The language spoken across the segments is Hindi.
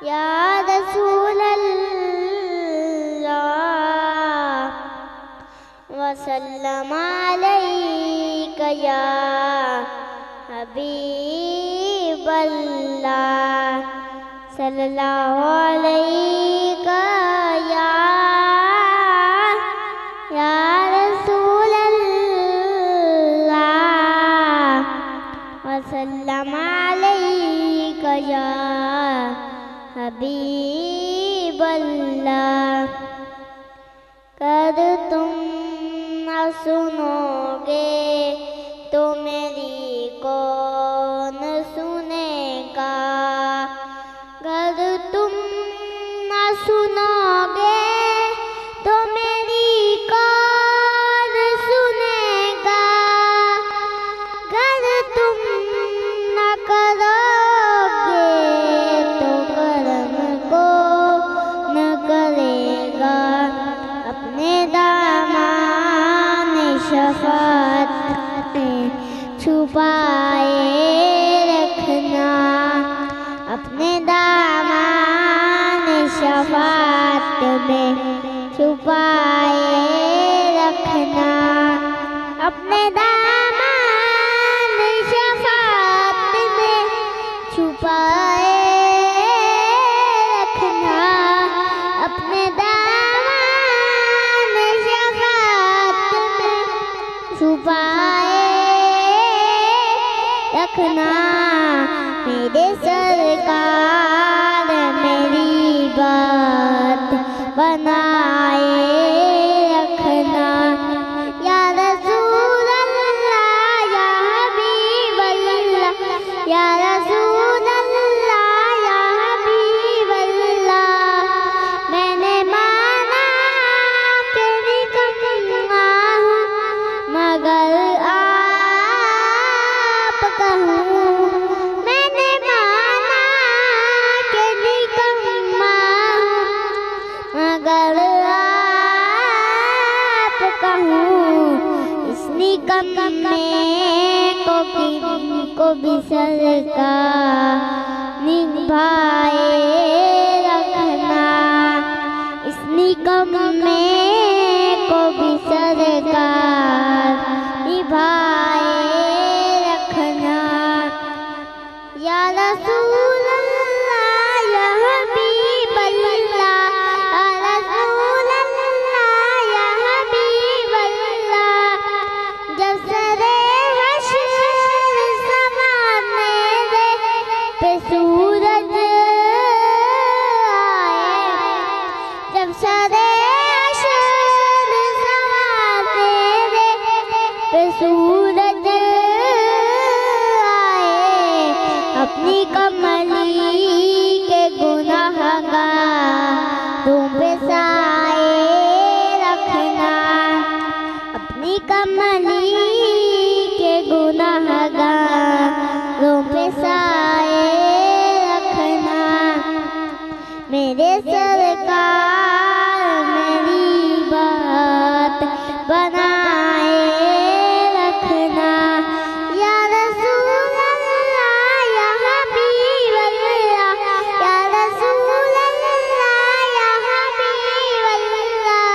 या रसूल अल्लाह वसल्लम अलैका या हबीब अल्लाह सल्लल्लाहु अलैका या रसूल अल्लाह वसल्लम अलैका या हबीब अल्लाह। कर तुम न सुनोगे तो मेरी कौन सुनेगा, अगर तुम न सुनोगे तो मेरी कौन सुनेगा, अगर तुम न करोगे तो करम को न करेगा। अपने दामन शफाअत में छुपाए रखना, अपने दामन शफाअत में छुपाए रखना, अपने दामन शफाअत में छुपाए रखना, अपने दामन शफाअत में छुपाए रखना। मेरे सरकार मेरी बात बनाए रखना, या रसूल अल्लाह या हबीब अल्लाह, या रसूल अल्लाह या हबीब अल्लाह। मैंने माना कि निकम्मा हूँ मगर आप कहूँ, मैंने माना कि निकम्मा हूँ मगर आप कहूँ। इस निकम्मे को भी सरकार निभाए रखना, इस निकम्मे को भी सरकार निभाए रखना। या रसूल अल्लाह या हबीब अल्लाह, या रसूल अल्लाह या हबीब अल्लाह। जब सरे हश्र ज़माने पे सूरज आए, जब सरे हश्र ज़माने पे सूरज आए, अपनी कमली के गुनाहगारों पे साए रखना, अपनी कमली के गुनाहगारों पे साए रखना। मेरे सरकार मेरी बात बनाए रखना, या रसूल अल्लाह या हबीब अल्लाह, या रसूल अल्लाह या हबीब अल्लाह।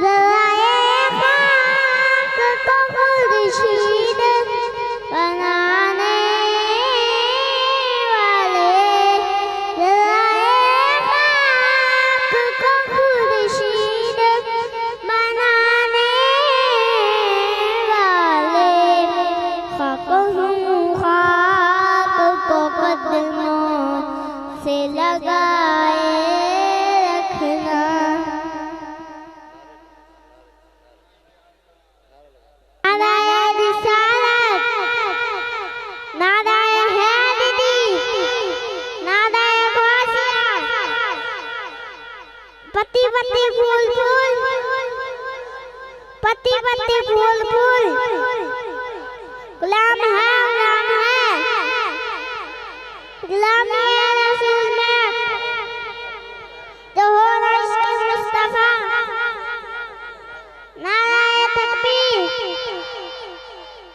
ज़राए खाक को खुर्शीद बनाने वाले, ज़राए खाक को खुर्शीद बनाने वाले। खाक हूँ खाक को कदमों से लगाए रखना। नाराए रिसालत, नाराए हैदरी, नाराए ग़ौसिया, पत्ती पत्ती फूल फूल, पत्ती पत्ती फूल फूल। गुलाम है, गुलाम है, गुलाम